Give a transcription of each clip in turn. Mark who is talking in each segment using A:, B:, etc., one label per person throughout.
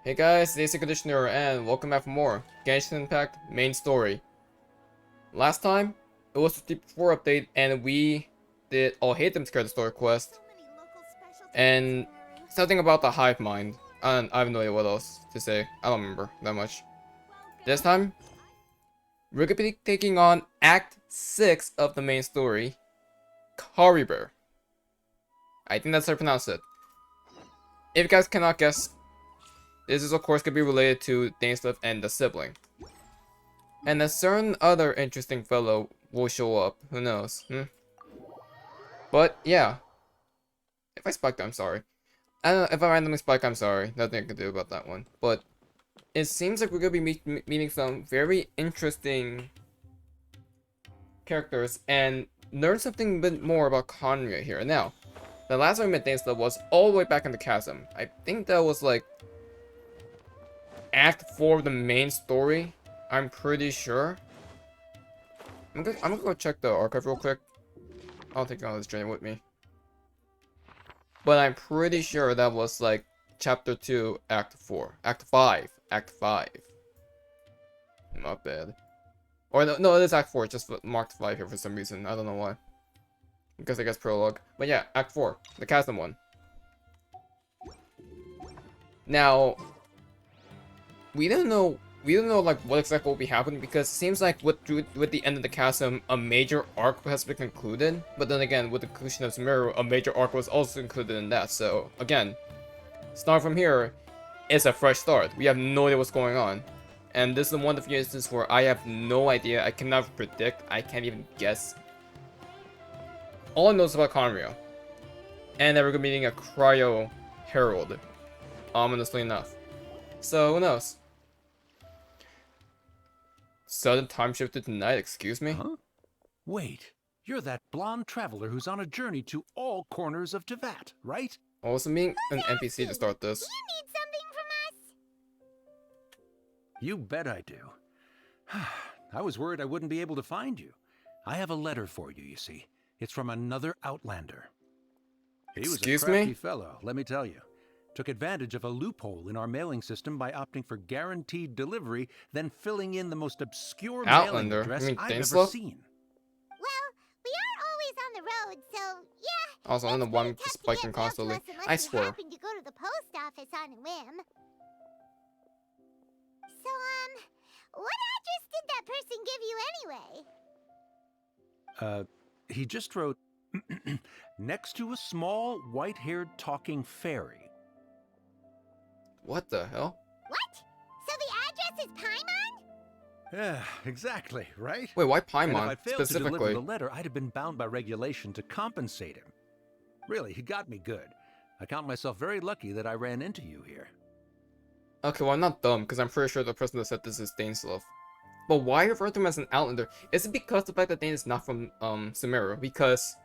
A: Hey guys, it's ACairconditioner and welcome back for more Genshin Impact main story. Last time, it was the 4 update and we did all hate them scared the story quest. And something about the hive mind. I have no idea what else to say. I don't remember that much. This time, we're gonna be taking on Act 6 of the main story, Caribert. I think that's how I pronounce it. If you guys cannot guess, this is of course going to be related to Dainsleif and the sibling. And a certain other interesting fellow will show up. Who knows? But yeah. If I spiked, I'm sorry. I don't know, if I randomly spike, I'm sorry. Nothing I can do about that one. But it seems like we're going to be meeting some very interesting characters and learn something a bit more about Khaenri'ah here. Now, the last time we met Dainsleif was all the way back in the chasm. I think that was like Act 4 of the main story, I'm pretty sure. I'm gonna go check the archive real quick. I'll take you on this journey with me. But I'm pretty sure that was like Chapter 2, Act 4. Act 5. Act 5. Not bad. Or no, it is Act 4. It's just marked 5 here for some reason. I don't know why. Because I guess prologue. But yeah, Act 4. The chasm one. Now, we don't know like what exactly will be happening, because it seems like with the end of the chasm, a major arc has been concluded. But then again, with the conclusion of Sumeru, a major arc was also included in that. So again, start from here is a fresh start. We have no idea what's going on, and this is one of the few instances where I have no idea. I cannot predict. I can't even guess. All I know is about Khaenri'ah, and that we're gonna be meeting a Cryo Herald. Ominously enough. So who knows? Sudden time shifted tonight, excuse me?
B: Huh? Wait, you're that blonde traveler who's on a journey to all corners of Teyvat, right?
A: Also meeting an NPC to start this.
C: You need something from us?
B: You bet I do. I was worried I wouldn't be able to find you. I have a letter for you, you see. It's from another Outlander. He was
A: Excuse
B: a crafty
A: me?
B: fellow, let me tell you. Took advantage of a loophole in our mailing system by opting for guaranteed delivery, then filling in the most obscure mailing
A: Outlander?
B: address
A: You mean
B: I've ever
A: Dainsleif?
B: seen.
C: Well, we are always on the road, so yeah.
A: Also, I don't know why I'm
C: It's
A: just
C: pretty
A: spiking
C: tough to get mail to
A: constantly.
C: us unless
A: I
C: you
A: swear.
C: happen to go to the post office on a whim. So, what address did that person give you anyway?
B: He just wrote, next to a small, white-haired talking fairy.
A: What the hell?
C: What? So the address is Paimon?
B: Yeah, exactly, right?
A: Wait, why
B: And if
A: Paimon
B: I'd failed to deliver
A: specifically?
B: the letter, I'd have been bound by regulation to compensate him. Really, he got me good. I count myself very lucky that I ran into you here.
A: Okay, well I'm not dumb, because I'm pretty sure the person that said this is Dainsleif. But why refer to him as an Outlander? Is it because the fact that Dane is not from Sumeru? Because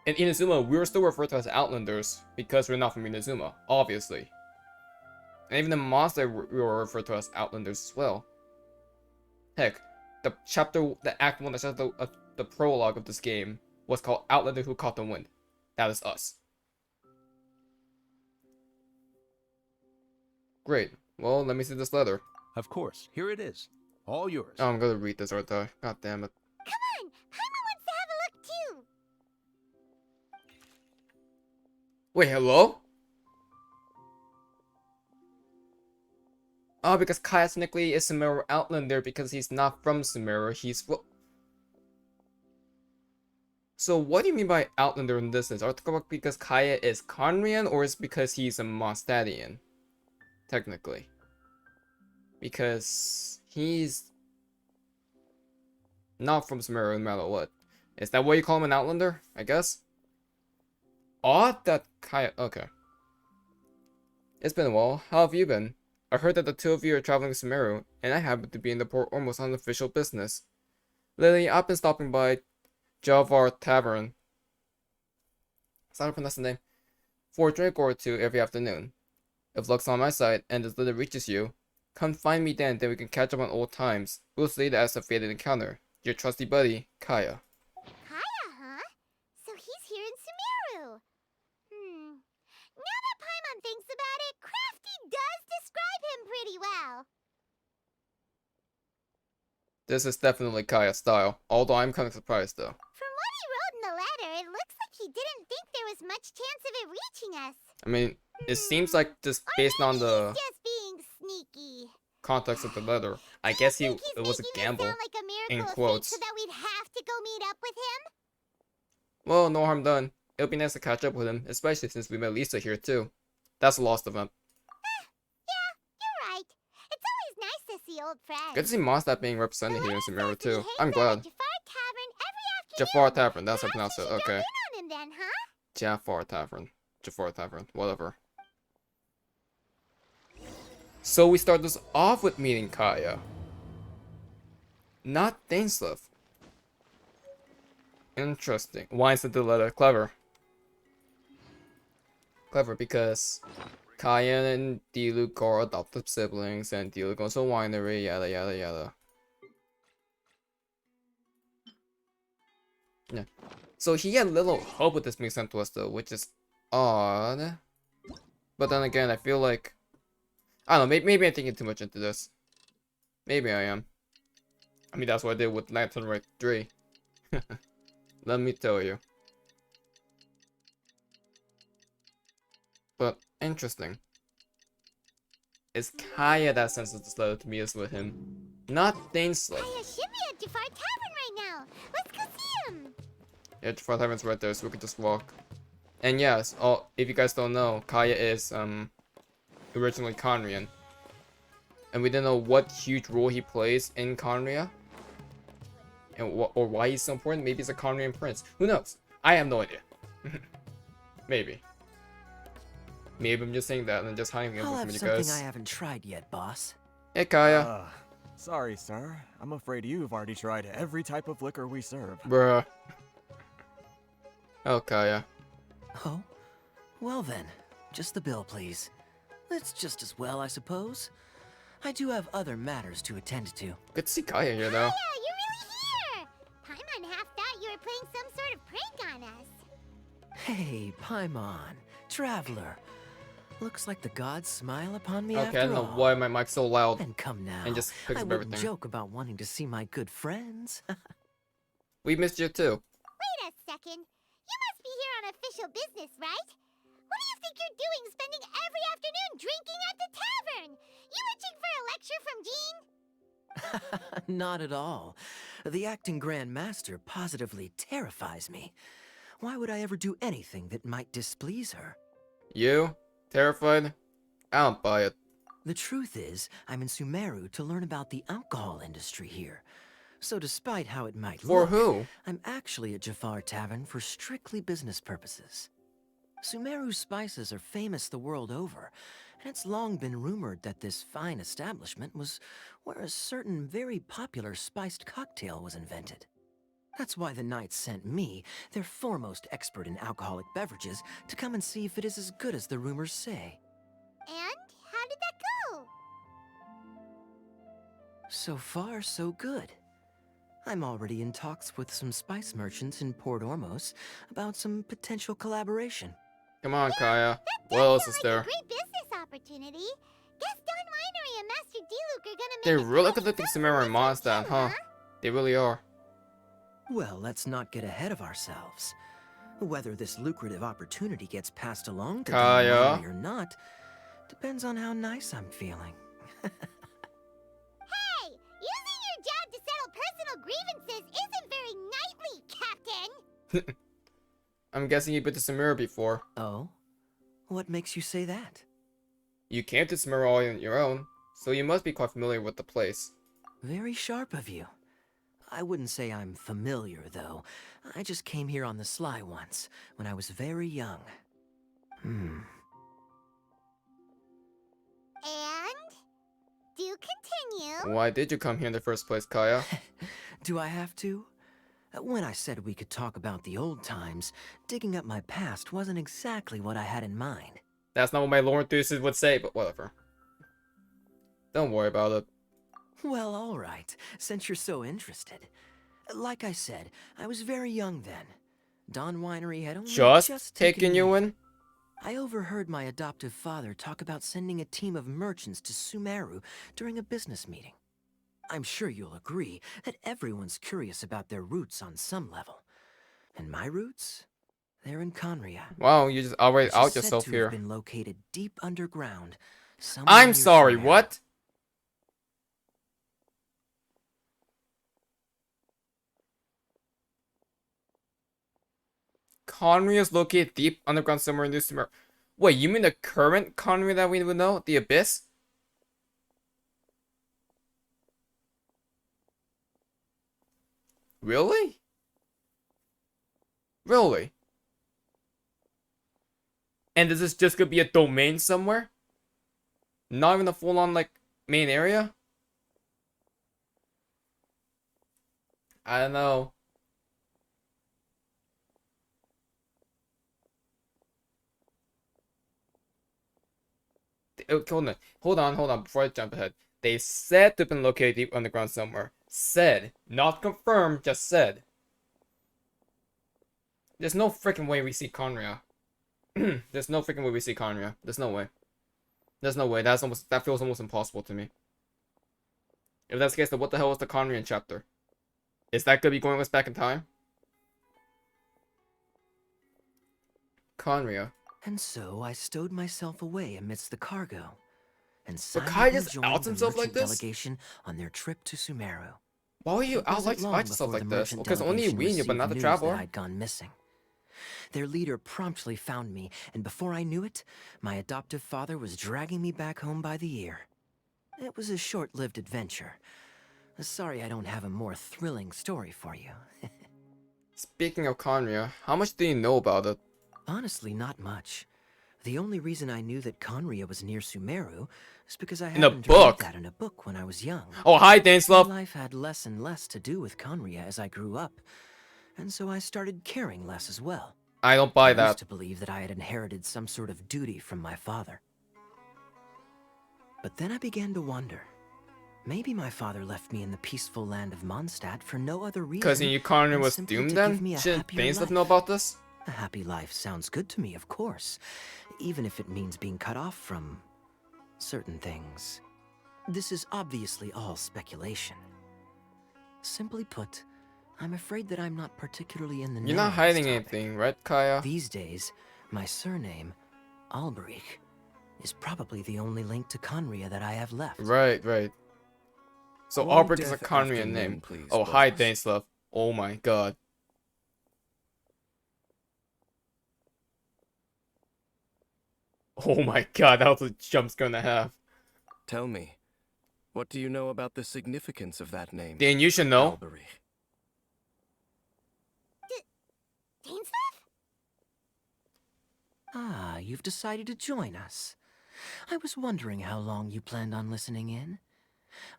A: in Inazuma, we were still referred to as Outlanders because we're not from Inazuma, obviously. And even in Monster, we were referred to as Outlanders as well. Heck, the Act 1, the prologue of this game was called Outlander Who Caught the Wind. That is us. Great. Well, let me see this letter.
B: Of course, here it is. All yours.
A: Oh, I'm gonna read this, aren't I? God damn it.
C: Come on! Paimon wants to have a look too!
A: Wait, hello? Oh, because Kaeya technically is Sumeru Outlander because he's not from Sumeru. So what do you mean by Outlander in this sense? Are you talking about because Kaeya is Khaenri'ahn, or is it because he's a Mondstadian? Technically. Because he's not from Sumeru no matter what. Is that why you call him an Outlander? I guess? Odd that Kaeya... Okay. It's been a while. How have you been? I heard that the two of you are traveling to Sumeru, and I happen to be in the port almost on official business. Lately, I've been stopping by Jalvar Tavern. That's how to pronounce the name. For a drink or two every afternoon. If luck's on my side and this letter reaches you, come find me then we can catch up on old times. We'll see that as a fated encounter. Your trusty buddy, Kaeya.
C: Kaeya, huh? So he's here in Sumeru. Now that Paimon thinks about it, Crafty does describe him
A: This is definitely Kaeya's style, although I'm kind of surprised though.
C: From what he wrote in the letter, it looks like he didn't think there was much chance of it reaching us.
A: I mean, it seems like just based on the
C: He's just being sneaky.
A: context of the letter, I guess
C: Think
A: it
C: he's
A: was a
C: making this
A: gamble.
C: sound like a miracle
A: in
C: of fate
A: quotes.
C: so that we'd have to go meet up with him?
A: Well, no harm done. It'll be nice to catch up with him, especially since we met Lisa here too. That's a lost event.
C: Yeah, you're right. It's always nice to see old friends.
A: Good to see Mondstadt being represented here in Sumeru too. I'm glad.
C: Jafar
A: Jafar Tavern, that's how I pronounce it.
C: Perhaps we should
A: Okay.
C: drop in on him then, huh?
A: Jafar Tavern. Jafar Tavern. Whatever. So we start this off with meeting Kaeya. Not Dainsleif. Interesting. Why is the letter clever? Clever because Kaeya and Diluc are adopted siblings, and Diluc owns a winery, yada yada yada. Yeah. So he had little hope with this being sent to us though, which is odd. But then again, I feel like I don't know, maybe I'm thinking too much into this. Maybe I am. I mean, that's what I did with Lantern Right 3. Let me tell you. But, interesting. It's Kaeya that sends this letter to meet us with him, not Dainsleif.
C: Kaeya should be at Jafar Tavern right now. Let's go see him.
A: Yeah, Jafar Tavern's right there, so we can just walk. And yes, if you guys don't know, Kaeya is, originally Khaenri'ahn. And we didn't know what huge role he plays in Khaenri'ah. And or why he's so important. Maybe he's a Khaenri'ahn prince. Who knows? I have no idea. Maybe. Maybe I'm just saying that and just hiding it
D: I'll
A: from
D: have
A: you
D: something
A: guys.
D: I haven't tried yet, boss.
A: Hey, Kaeya.
E: Sorry, sir. I'm afraid you've already tried every type of liquor we serve.
A: Bruh. Oh, Kaeya.
D: Oh? Well then, just the bill, please. It's just as well, I suppose. I do have other matters to attend to.
A: Good to see Kaeya here, though.
C: Kaeya, you're really here. Paimon half thought you were playing some sort of prank on us.
D: Hey, Paimon, traveler. Looks like the gods smile upon me
A: Okay,
D: after
A: I don't know
D: all.
A: why my mic's so loud.
D: And come now,
A: And just picks
D: I
A: up
D: wouldn't
A: everything.
D: joke about wanting to see my good friends.
A: We missed you too.
C: Wait a second. You must be here on official business, right? What do you think you're doing spending every afternoon drinking at the tavern? You itching for a lecture from Jean?
D: Not at all. The acting Grand Master positively terrifies me. Why would I ever do anything that might displease her?
A: You? Terrified? I don't buy it.
D: The truth is, I'm in Sumeru to learn about the alcohol industry here. So despite how it might
A: For
D: look,
A: who?
D: I'm actually at Jafar Tavern for strictly business purposes. Sumeru's spices are famous the world over, and it's long been rumored that this fine establishment was where a certain very popular spiced cocktail was invented. That's why the Knights sent me, their foremost expert in alcoholic beverages, to come and see if it is as good as the rumors say.
C: And how did that go?
D: So far, so good. I'm already in talks with some spice merchants in Port Ormos about some potential collaboration.
A: Come on, Kaeya.
C: That
A: What
C: does
A: else
C: sound
A: is
C: like
A: there?
C: a great business opportunity. Guess Don Winery and Master Diluc are gonna make
A: They're
C: a
A: really
C: quality
A: collecting
C: sale
A: Sumeru
C: for
A: and
C: Wizard
A: Mondstadt,
C: King,
A: huh? They really are.
D: Well, let's not get ahead of ourselves. Whether this lucrative opportunity gets passed along to Don
A: Kaeya?
D: Winery or not depends on how nice I'm feeling.
C: Hey, using your job to settle personal grievances isn't very knightly, Captain.
A: I'm guessing you've been to Sumeru before.
D: Oh? What makes you say that?
A: You came to Sumeru all on your own, so you must be quite familiar with the place.
D: Very sharp of you. I wouldn't say I'm familiar, though. I just came here on the sly once, when I was very young.
C: And? Do continue.
A: Why did you come here in the first place, Kaeya?
D: Do I have to? When I said we could talk about the old times, digging up my past wasn't exactly what I had in mind.
A: That's not what my lore enthusiast would say, but whatever. Don't worry about it.
D: Well, all right, since you're so interested. Like I said, I was very young then. Don Winery had only
A: Just
D: taken
A: taking you
D: me.
A: in?
D: I overheard my adoptive father talk about sending a team of merchants to Sumeru during a business meeting. I'm sure you'll agree that everyone's curious about their roots on some level. And my roots? They're in Khaenri'ah.
A: Wow, you just outright
D: Which
A: out
D: is said
A: yourself
D: to
A: here.
D: have been located deep underground, somewhere
A: I'm
D: near
A: sorry,
D: Sumeru.
A: what? Khaenri'ah is located deep underground somewhere in this Sumeru. Wait, you mean the current Khaenri'ah that we would know? The Abyss? Really? Really? And is this just gonna be a domain somewhere? Not even a full-on, like, main area? I don't know. Hold on, before I jump ahead. They said to have been located deep underground somewhere. Said. Not confirmed, just said. There's no freaking way we see Khaenri'ah. There's no freaking way we see Khaenri'ah. There's no way. There's no way. That feels almost impossible to me. If that's the case, then what the hell was the Khaenri'ah chapter? Is that gonna be going us back in time? Khaenri'ah.
D: And so I stowed myself away amidst the cargo, and
A: But Kaeya
D: silently
A: just
D: joined
A: outs
D: the
A: himself like
D: merchant
A: this?
D: delegation on their trip to Sumeru.
A: Why would you
D: It wasn't long
A: out yourself
D: before
A: like
D: the
A: this?
D: merchant
A: Because only
D: delegation
A: we knew, but
D: received
A: not the
D: news
A: traveler.
D: that I'd gone missing. Their leader promptly found me, and before I knew it, my adoptive father was dragging me back home by the ear. It was a short-lived adventure. Sorry I don't have a more thrilling story for you.
A: Speaking of Khaenri'ah, how much do you know about it?
D: Honestly, not much. The only reason I knew that Khaenri'ah was near Sumeru is because I
A: In a
D: happened to
A: book?
D: read that in a book when I was young.
A: Oh, hi,
D: My
A: Dainsleif.
D: life had less and less to do with Khaenri'ah as I grew up, and so I started caring less as well.
A: I don't buy
D: I used
A: that.
D: to believe that I had inherited some sort of duty from my father. But then I began to wonder. Maybe my father left me in the peaceful land of Mondstadt for no other reason
A: Because you Khaenri'ah
D: than
A: was
D: simply
A: doomed
D: to
A: then?
D: give me a
A: Shouldn't
D: happier
A: Dainsleif
D: life.
A: know about this?
D: A happy life sounds good to me, of course, even if it means being cut off from certain things. This is obviously all speculation. Simply put, I'm afraid that I'm not particularly in the know
A: You're not
D: on this
A: hiding
D: topic.
A: anything, right, Kaeya?
D: These days, my surname, Alberich, is probably the only link to Khaenri'ah that I have left.
A: Right. So
F: One
A: Alberich is a
F: death
A: Khaenri'ah
F: afternoon,
A: name.
F: please,
A: Oh, hi,
F: boss.
A: Dainsleif. Oh my god. Oh my god, that was a jump scare and a half.
F: Tell me, what do you know about the significance of that name?
A: Dan, you should know.
F: Alberich.
C: Dainsleif?
D: Ah, you've decided to join us. I was wondering how long you planned on listening in.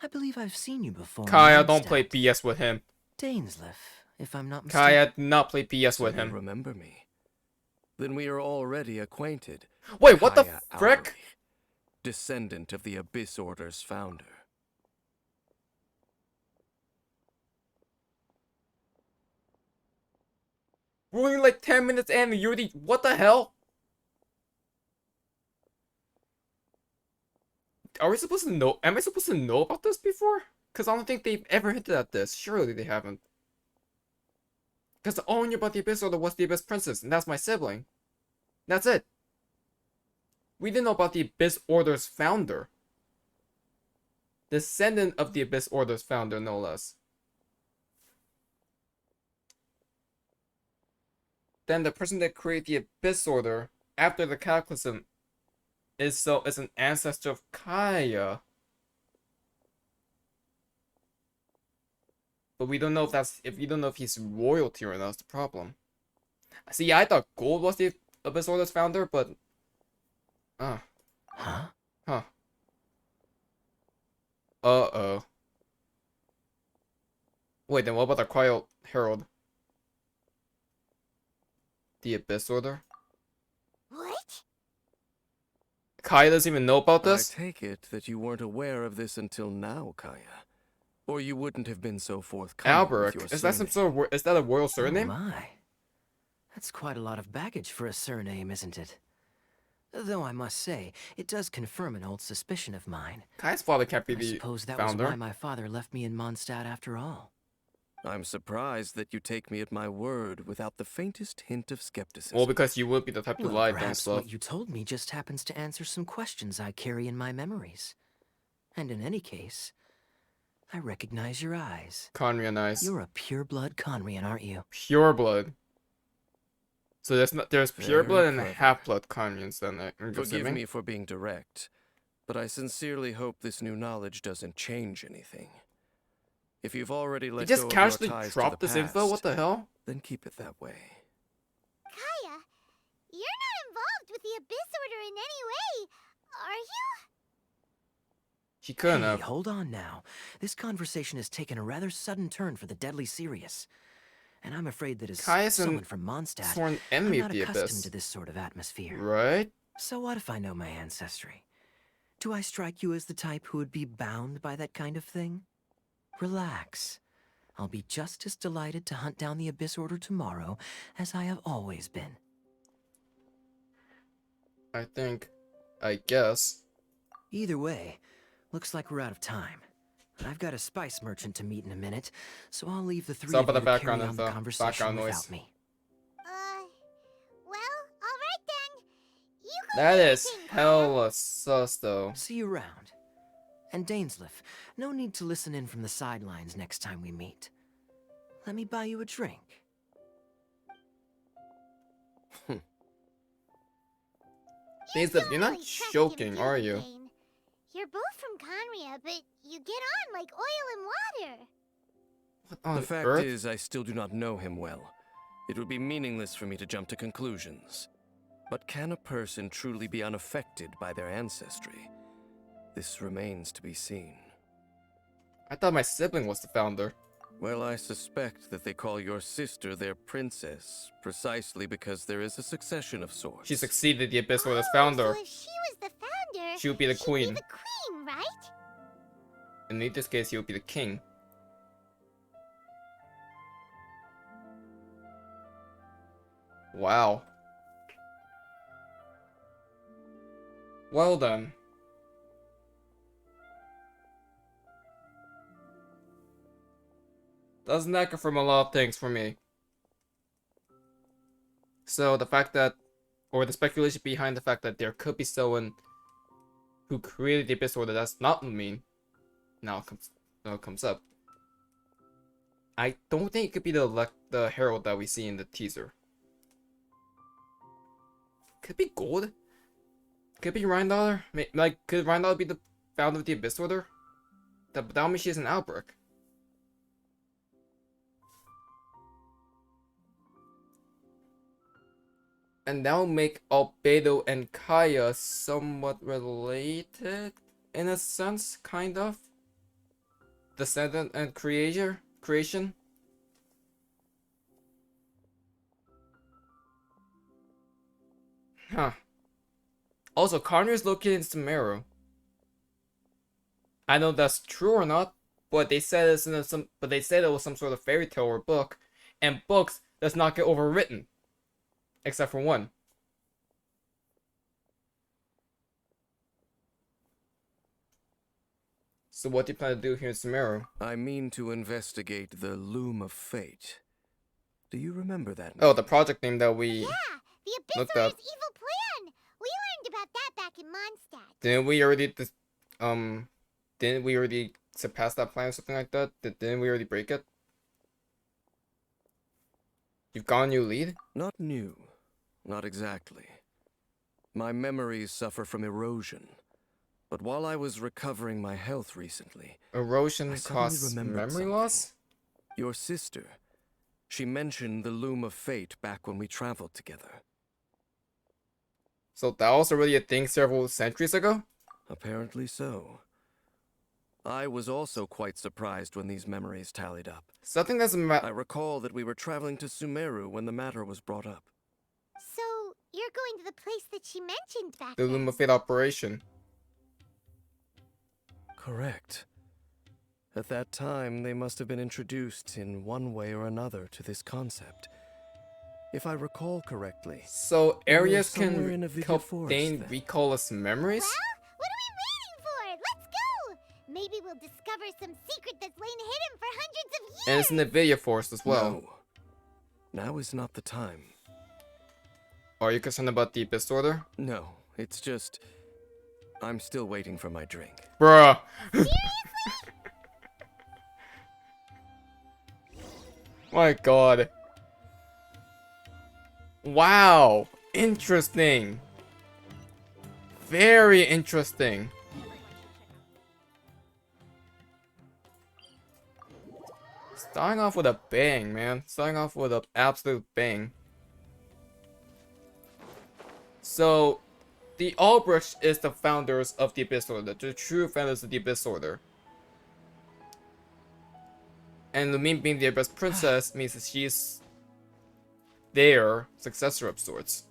D: I believe I've seen you before. in
A: Kaeya, don't play
D: Mondstadt.
A: BS with him.
D: Dainsleif, if I'm not mistaken.
A: Kaeya, do not play BS
F: So
A: with
F: you
A: him.
F: remember me? Then we are already acquainted.
A: Wait, what the
F: Kaeya
A: frick?
F: Alberich, descendant of the Abyss Order's founder.
A: We're only like 10 minutes in and you already... What the hell? Are we supposed to know? Am I supposed to know about this before? Because I don't think they've ever hinted at this. Surely they haven't. Because all I knew about the Abyss Order was the Abyss Princess, and that's my sibling. That's it. We didn't know about the Abyss Order's founder. Descendant of the Abyss Order's founder, no less. Then the person that created the Abyss Order after the Cataclysm is an ancestor of Kaeya. But we don't know if he's royalty or not. That's the problem. See, I thought Gold was the Abyss Order's founder, but
D: Huh?
A: huh. Uh-oh. Wait, then what about the Quiet Herald? The Abyss Order?
C: What?
A: Kaeya doesn't even know about
F: I
A: this?
F: take it that you weren't aware of this until now, Kaeya. Or you wouldn't have been so forthcoming with your
A: Alberich. Is that some
F: surname.
A: sort of is that a royal surname?
D: Oh my. That's quite a lot of baggage for a surname, isn't it? Though I must say, it does confirm an old suspicion of mine.
A: Kaeya's father can't be
D: I
A: the
D: suppose that
A: founder.
D: was why my father left me in Mondstadt after all.
F: I'm surprised that you take me at my word without the faintest hint of skepticism.
A: Well, because you would be the type to
D: Well,
A: lie,
D: perhaps
A: Dainsleif.
D: what you told me just happens to answer some questions I carry in my memories. And in any case, I recognize your eyes.
A: Khaenri'ahn eyes.
D: You're a pure-blood Khaenri'ahn, aren't you?
A: Pure blood. So there's pure
F: Very
A: blood and
F: clever.
A: half-blood Khaenri'ahns then, I'm
F: Forgive
A: assuming.
F: me for being direct, but I sincerely hope this new knowledge doesn't change anything. If you've already
A: You
F: let
A: just
F: go of
A: casually
F: your ties
A: dropped
F: to the
A: this info? What
F: past,
A: the hell?
F: then keep it that way.
C: Kaeya, you're not involved with the Abyss Order in any way, are you?
A: She couldn't
D: Hey,
A: have.
D: hold on now. This conversation has taken a rather sudden turn for the deadly serious. And I'm afraid that as
A: Kaeya's
D: someone
A: an
D: from Mondstadt,
A: sworn
D: I'm
A: enemy of
D: not
A: the
D: accustomed
A: Abyss.
D: to this sort of atmosphere.
A: Right?
D: So what if I know my ancestry? Do I strike you as the type who would be bound by that kind of thing? Relax. I'll be just as delighted to hunt down the Abyss Order tomorrow as I have always been.
A: I guess.
D: Either way, looks like we're out of time. I've got a spice merchant to meet in a minute, so I'll leave the three
A: Sorry
D: of
A: about
D: you
A: the
D: to carry
A: background
D: on the
A: info,
D: conversation
A: background noise.
D: without me.
C: Well, alright then. You go
A: That
C: do your
A: is
C: thing, Kaeya.
A: hella sus though.
D: See you around. And Dainsleif, no need to listen in from the sidelines next time we meet. Let me buy you a drink.
A: Dainsleif, you're not
C: really trust
A: joking,
C: him,
A: are
C: do
A: you?
C: Dane? You're both from Khaenri'ah, but you get on like oil and water.
A: What on
F: The fact
A: earth?
F: is, I still do not know him well. It would be meaningless for me to jump to conclusions. But can a person truly be unaffected by their ancestry? This remains to be seen.
A: I thought my sibling was the founder.
F: Well, I suspect that they call your sister their princess, precisely because there is a succession of sorts.
A: She succeeded the Abyss Order's founder.
C: So if she was the founder,
A: She would be the
C: she'd
A: queen.
C: be the queen, right?
A: And in this case, he would be the king. Wow. Well then. Doesn't that confirm a lot of things for me? So the fact that, or the speculation behind the fact that there could be someone who created the Abyss Order that's not Lumine, now comes up. I don't think it could be the herald that we see in the teaser. Could be Gold. Could be Rhindollar. Like, could Rhindollar be the founder of the Abyss Order? That would mean she's an Alberich. And that will make Albedo and Kaeya somewhat related, in a sense, kind of. Descendant and creation. Huh. Also, Khaenri'ah is located in Sumeru. I know that's true or not, but they said it's in but they said it was some sort of fairy tale or book, and books does not get overwritten, except for one. So what do you plan to do here in Sumeru?
F: I mean to investigate the Loom of Fate. Do you remember that name?
A: Oh, the project name that we
C: Yeah, the Abyss
A: looked
C: Order's
A: up.
C: evil plan. We learned about that back in Mondstadt.
A: Didn't we already surpass that plan or something like that? Didn't we already break it? You've got a new lead?
F: Not new. Not exactly. My memories suffer from erosion. But while I was recovering my health recently,
A: Erosion
F: I suddenly
A: causes
F: remembered
A: memory
F: something.
A: loss?
F: Your sister, she mentioned the Loom of Fate back when we traveled together.
A: So that was already a thing several centuries ago?
F: Apparently so. I was also quite surprised when these memories tallied up.
A: Something doesn't
F: I
A: matter.
F: recall that we were traveling to Sumeru when the matter was brought up.
C: So, you're going to the place that she mentioned back
A: The
C: then.
A: Loom of Fate operation.
F: Correct. At that time, they must have been introduced in one way or another to this concept. If I recall correctly.
A: So
F: We were
A: areas
F: somewhere in
A: can
F: a Vidya
A: help
F: forest
A: Dane
F: then.
A: recall us memories?
C: Well, what are we waiting for? Let's go! Maybe we'll discover some secret that's lain hidden for hundreds of years!
A: And it's in the Vidya forest as well.
F: No. Now is not the time.
A: Are you concerned about the Abyss Order?
F: No, it's just... I'm still waiting for my drink.
A: Bruh. My god. Wow. Interesting. Very interesting. Starting off with a bang, man. Starting off with an absolute bang. So, the Alberich is the founders of the Abyss Order, the true founders of the Abyss Order. And Lumine being the Abyss Princess means that she's their successor of sorts.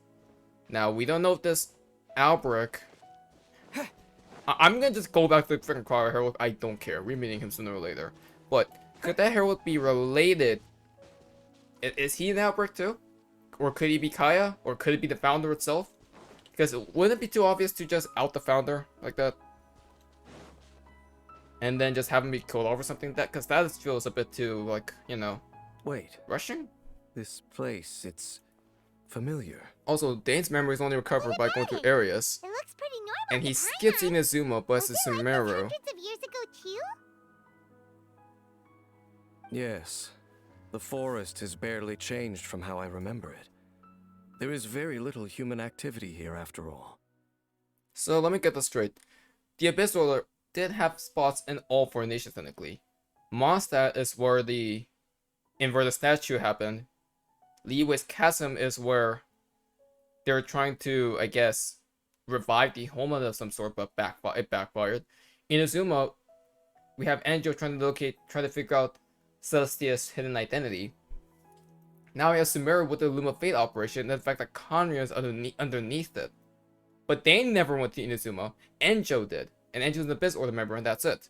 A: Now, we don't know if this Alberich... I'm gonna just go back to the freaking Khaenri'ah Herald. I don't care. We're meeting him sooner or later. But, could that Herald be related? Is he an Alberich too? Or could he be Kaeya? Or could it be the founder itself? Because wouldn't it be too obvious to just out the founder like that? And then just have him be killed off or something like that? Because that feels a bit too, like, you know,
F: Wait,
A: rushing?
F: this place, it's familiar.
A: Also, Dane's memory is only recovered by going through areas.
C: It looks pretty normal
A: And he
C: to
A: skips
C: Paimon.
A: Inazuma, but
C: Was
A: it's
C: it like this
A: Sumeru.
C: hundreds of years ago too?
F: Yes, the forest has barely changed from how I remember it. There is very little human activity here after all.
A: So let me get this straight. The Abyss Order did have spots in all four nations technically. Mondstadt is where the inverted statue happened. Liyue's Chasm is where they're trying to, I guess, revive the homeland of some sort, but it backfired. In Inazuma, we have Anjo trying to figure out Celestia's hidden identity. Now we have Sumeru with the Loom of Fate operation, and the fact that Khaenri'ah is underneath it. But they never went to Inazuma. Anjo did. And Anjo's an Abyss Order member, and that's it.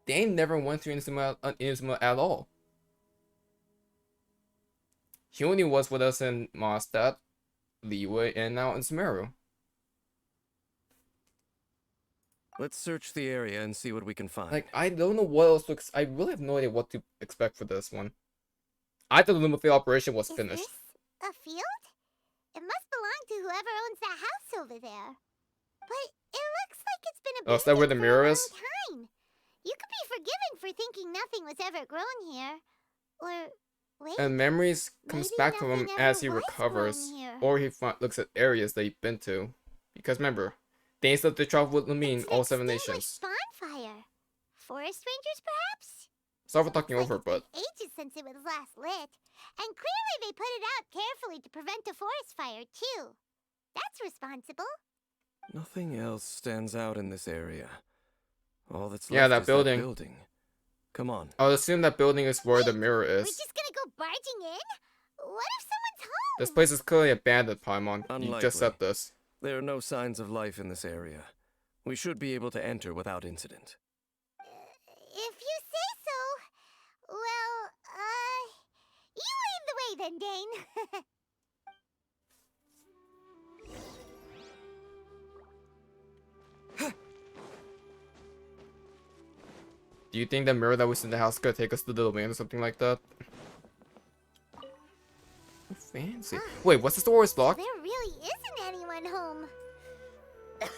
A: They never went to Inazuma at all. He only was with us in Mondstadt, Liyue, and now in Sumeru.
F: Let's search the area and see what we can find.
A: Like, I don't know what else to I really have no idea what to expect for this one. I thought the Loom of Fate operation was
C: Is
A: finished.
C: this a field? It must belong to whoever owns that house over there. But it looks like it's been
A: Oh, is that where the
C: abandoned for
A: mirror
C: a
A: is?
C: long time. You could be forgiven for thinking nothing was ever grown here. Or, wait,
A: And memories comes
C: maybe
A: back to him
C: nothing
A: as
C: ever
A: he
C: was
A: recovers.
C: grown here.
A: Or he looks at areas that he's been to. Because remember, Dainsleif to travel with Lumine,
C: It's an
A: all 7
C: extinguished
A: nations.
C: bonfire. Forest rangers, perhaps?
A: Sorry for talking
C: Looks
A: over,
C: like
A: but
C: it's been ages since it was last lit. And clearly they put it out carefully to prevent a forest fire, too. That's responsible.
F: Nothing else stands out in this area. All that's
A: Yeah,
F: left
A: that
F: is
A: building.
F: that building. Come on.
A: I'll assume that building is where the mirror
C: We're
A: is.
C: just gonna go barging in? What if someone's home?
A: This place is clearly abandoned, Paimon. You just said
F: Unlikely.
A: this.
F: There are no signs of life in this area. We should be able to enter without incident.
C: If you say so. Well, you lead the way then, Dane.
A: Do you think the mirror that was in the house could take us to the domain or something like that? Oh, fancy. Wait, what's the door is locked?
C: There really isn't anyone home. Ugh,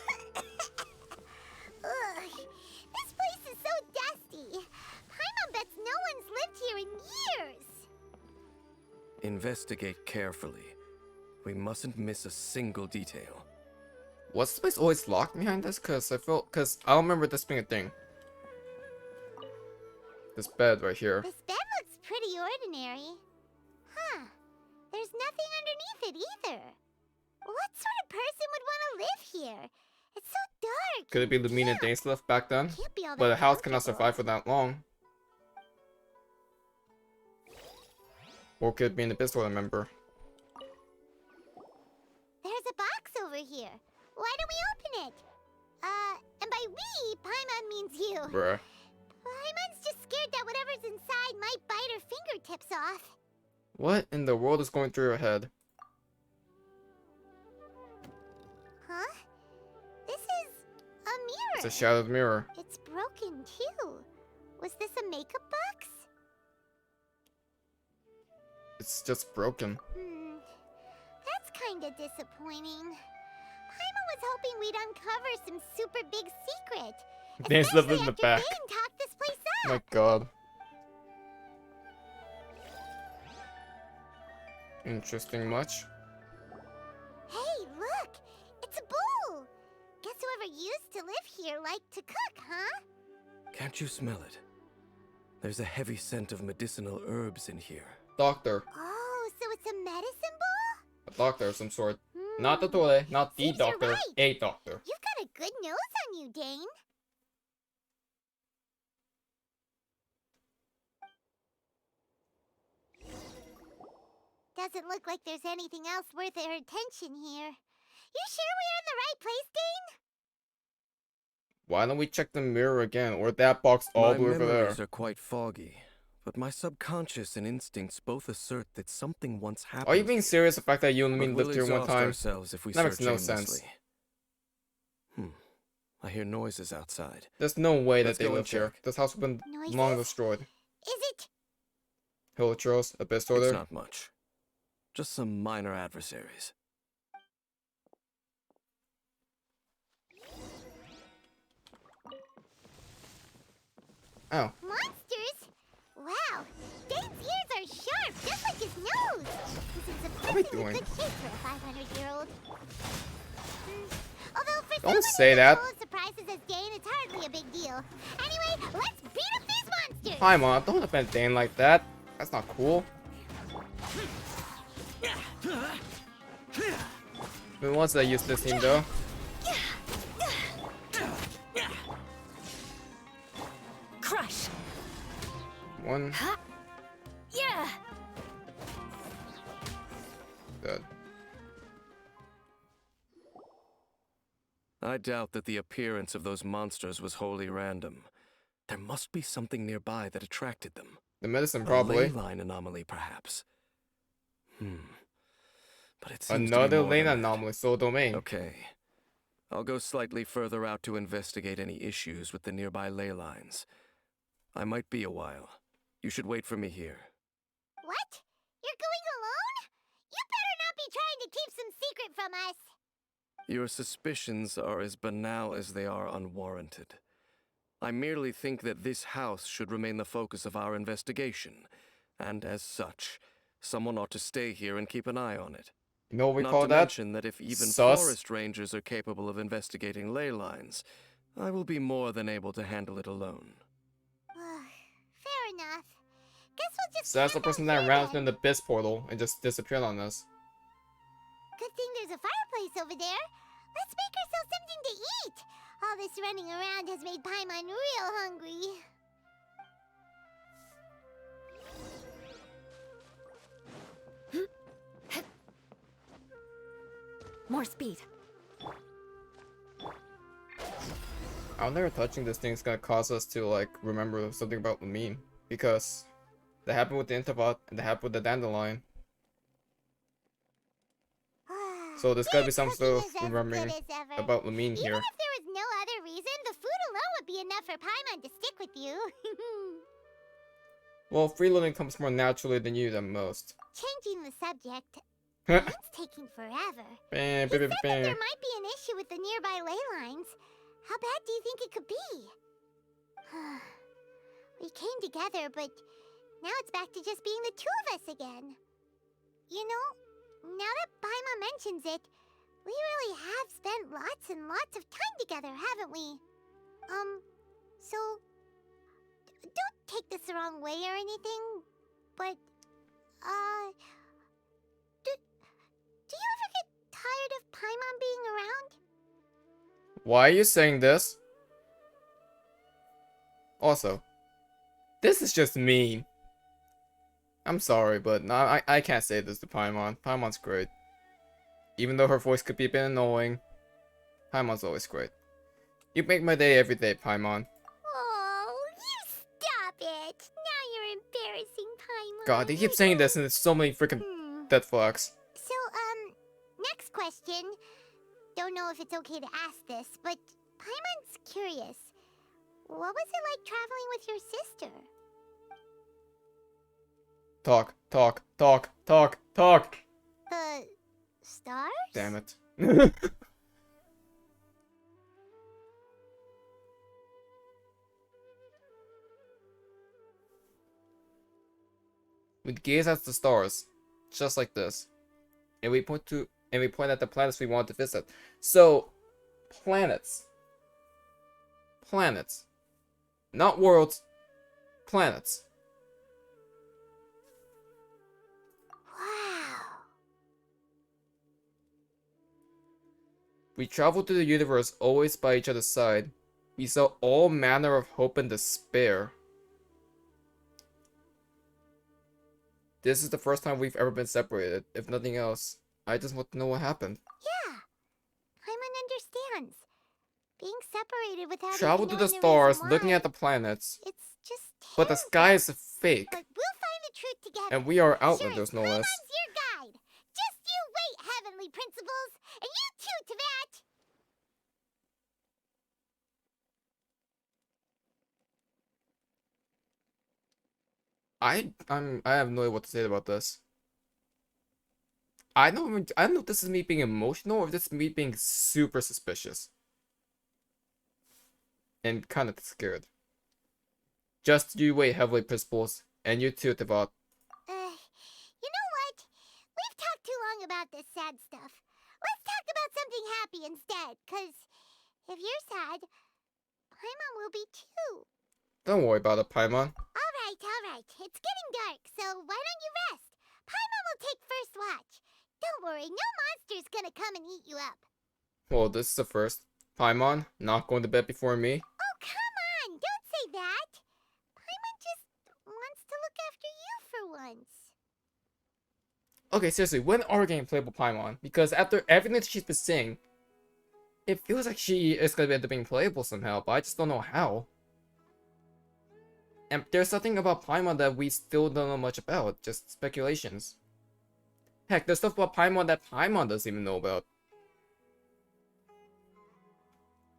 C: this place is so dusty. Paimon bets no one's lived here in years.
F: Investigate carefully. We mustn't miss a single detail.
A: Was this place always locked behind us? Cause I don't remember this being a thing. This bed right here.
C: This bed looks pretty ordinary. Huh. There's nothing underneath it either. What sort of person would want to live here? It's so dark.
A: Could it be Lumine and Dainsleif back then?
C: Can't be all
A: But
C: that
A: a house cannot
C: comfortable.
A: survive for that long. Or could it be an Abyss Order member?
C: There's a box over here. Why don't we open it? And by we, Paimon means you.
A: Bruh.
C: Paimon's just scared that whatever's inside might bite her fingertips off.
A: What in the world is going through your head?
C: Huh? This is a mirror.
A: It's a shattered mirror.
C: It's broken too. Was this a makeup box?
A: It's just broken.
C: That's kinda disappointing. Paimon was hoping we'd uncover some super big secret.
A: Dainsleif
C: Especially
A: in the
C: after
A: back.
C: Dane talked this place up.
A: My god. Interesting much?
C: Hey, look! It's a bull! Guess whoever used to live here liked to cook, huh?
F: Can't you smell it? There's a heavy scent of medicinal herbs in here.
A: Doctor.
C: Oh, so it's a medicine bull?
A: A doctor of some sort. Not the Tore, not the
C: Seems you're
A: doctor.
C: right.
A: A doctor.
C: You've got a good nose on you, Dane. Doesn't look like there's anything else worth our attention here. You sure we're in the right place, Dane?
A: Why don't we check the mirror again? Or that box all
F: My
A: the way over
F: memories
A: there?
F: are quite foggy, but my subconscious and instincts both assert that something once happened.
A: Are you being serious? The fact that you and
F: but
A: Lumine
F: we'll
A: lived here one
F: exhaust
A: time?
F: ourselves if we
A: That makes
F: search
A: no sense.
F: aimlessly. I hear noises outside.
A: There's no way that
F: Let's
A: they
F: go and
A: live here.
F: check.
A: This house has been
C: Noises?
A: long destroyed.
C: Is it?
A: Hilichurls, Abyss
F: It's
A: Order.
F: not much. Just some minor adversaries.
A: Oh.
C: Monsters? Wow, Dane's ears are sharp, just like his nose. He's in
A: What are we
C: surprisingly
A: doing?
C: good shape for a 500-year-old. Although for
A: Don't
C: somebody
A: say
C: as
A: that.
C: full of surprises as Dane, it's hardly a big deal. Anyway, let's beat up these monsters.
A: Paimon, don't offend Dane like that. That's not cool. Been once I used this team though.
G: Crush.
A: One.
G: Yeah.
A: Good.
F: I doubt that the appearance of those monsters was wholly random. There must be something nearby that attracted them.
A: The medicine
F: A
A: probably.
F: ley line anomaly, perhaps. But it seems to be
A: Another
F: more
A: lane
F: than that.
A: anomaly, soul domain.
F: Okay. I'll go slightly further out to investigate any issues with the nearby ley lines. I might be a while. You should wait for me here.
C: What? You're going alone? You better not be trying to keep some secret from us.
F: Your suspicions are as banal as they are unwarranted. I merely think that this house should remain the focus of our investigation, and as such, someone ought to stay here and keep an eye on it.
A: You know what we
F: Not
A: call
F: to
A: that?
F: mention that if even
A: Sus.
F: forest rangers are capable of investigating ley lines, I will be more than able to handle it alone.
C: Fair enough. Guess we'll just
A: So that's the
C: camp out
A: person that
C: here
A: ran
C: then.
A: in the Abyss portal and just disappeared on us.
C: Good thing there's a fireplace over there. Let's make ourselves something to eat. All this running around has made Paimon real hungry.
G: More speed.
A: I wonder if touching this thing is gonna cause us to like remember something about Lumine. Because that happened with the Interbot and that happened with the Dandelion. So there's gotta be some sort of
C: Cooking is as
A: remembering
C: good as ever.
A: about Lumine
C: Even
A: here.
C: if there was no other reason, the food alone would be enough for Paimon to stick with you.
A: Well, free living comes more naturally than you than most.
C: Changing the subject,
A: Bam,
C: it's taking forever.
A: bam,
C: He said
A: bam,
C: that
A: bam.
C: there might be an issue with the nearby ley lines. How bad do you think it could be? We came together, but now it's back to just being the two of us again. You know, now that Paimon mentions it, we really have spent lots and lots of time together, haven't we? So don't take this the wrong way or anything, but do you ever get tired of Paimon being around?
A: Why are you saying this? Also, this is just mean. I'm sorry, but no, I can't say this to Paimon. Paimon's great. Even though her voice could be a bit annoying, Paimon's always great. You make my day every day, Paimon.
C: Oh, you stop it! Now you're embarrassing Paimon.
A: god, they keep saying this and it's so many freaking death flags.
C: So, next question. Don't know if it's okay to ask this, but Paimon's curious. What was it like traveling with your sister?
A: Talk, talk, talk, talk, talk!
C: The stars?
A: Damn it. We gaze at the stars, just like this, and we point at the planets we want to visit. So, planets, not worlds, planets.
C: Wow.
A: We travel through the universe always by each other's side. We saw all manner of hope and despair. This is the first time we've ever been separated. If nothing else, I just want to know what happened.
C: Yeah. Paimon understands. Being separated without
A: Travel
C: even
A: to the
C: knowing
A: stars,
C: reason
A: looking
C: why,
A: at the planets,
C: it's just
A: but the sky is fake,
C: But we'll find the truth together.
A: and we are
C: Sure
A: outlanders
C: as
A: no less.
C: Paimon's your guide. Just you wait, heavenly principles, and you too, Teyvat.
A: I have no idea what to say about this. I don't know if this is me being emotional or if this is me being super suspicious. And kind of scared. Just you wait, heavenly principles, and you too, Teyvat.
C: You know what? We've talked too long about this sad stuff. Let's talk about something happy instead, cause if you're sad, Paimon will be too.
A: Don't worry about it, Paimon.
C: Alright. It's getting dark, so why don't you rest? Paimon will take first watch. Don't worry, no monster's gonna come and eat you up.
A: Well, this is the first. Paimon, not going to bed before me.
C: Oh, come on! Don't say that! Paimon just wants to look after you for once.
A: Okay, seriously, when are we getting playable Paimon? Because after everything that she's been saying, it feels like she is going to end up being playable somehow, but I just don't know how. And there's something about Paimon that we still don't know much about, just speculations. Heck, there's stuff about Paimon that Paimon doesn't even know about.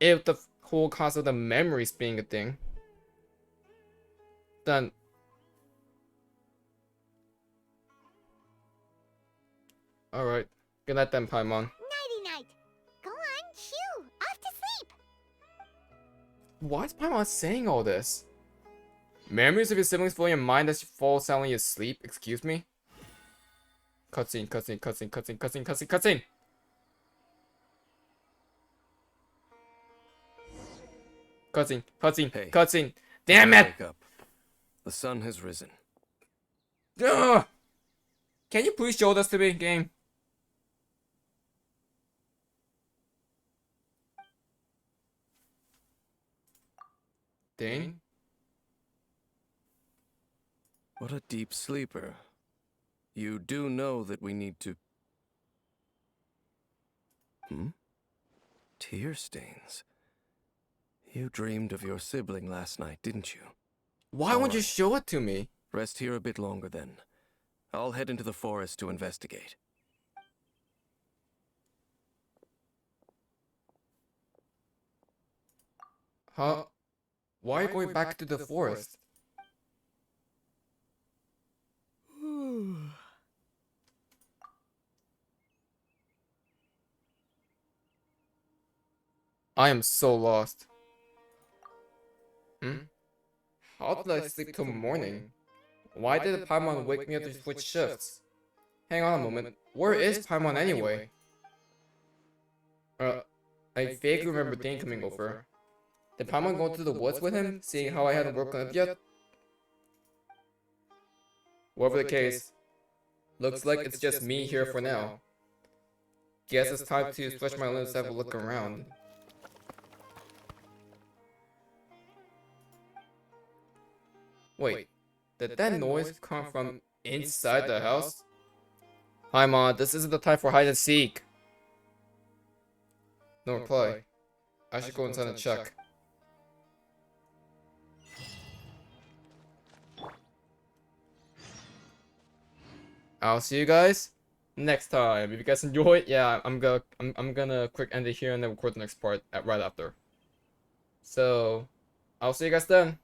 A: If the whole concept of memories being a thing, then... Alright, good night then, Paimon.
C: Nighty-night. Go on, shoo! Off to sleep!
A: Why is Paimon saying all this? Memories of your siblings fill your mind as you fall soundly asleep? Excuse me? Cutscene.
F: Hey.
A: Cutscene. Damn it!
F: Wake up. The sun has risen.
A: Ugh! Can you please show this to me, game? Dane?
F: What a deep sleeper. You do know that we need to... Tear stains. You dreamed of your sibling last night, didn't you?
A: Why won't you
F: Alright.
A: show it to me?
F: Rest here a bit longer then. I'll head into the forest to investigate.
A: Huh? Why are you going back to the forest? I am so lost. How did I sleep till morning? Why did Paimon wake me up to switch shifts? Hang on a moment, where is Paimon anyway? I vaguely remember Dane coming over. Did Paimon go into the woods with him, seeing how I hadn't woken up yet? Whatever the case, looks like it's just me here for now. Guess it's time to stretch my limbs and have a look around. Wait, did that noise come from inside the house? Hi, Ma, this isn't the time for hide and seek. No reply. I should go inside and check. I'll see you guys next time. If you guys enjoyed, yeah, I'm gonna quick end it here and then record the next part right after. So I'll see you guys then.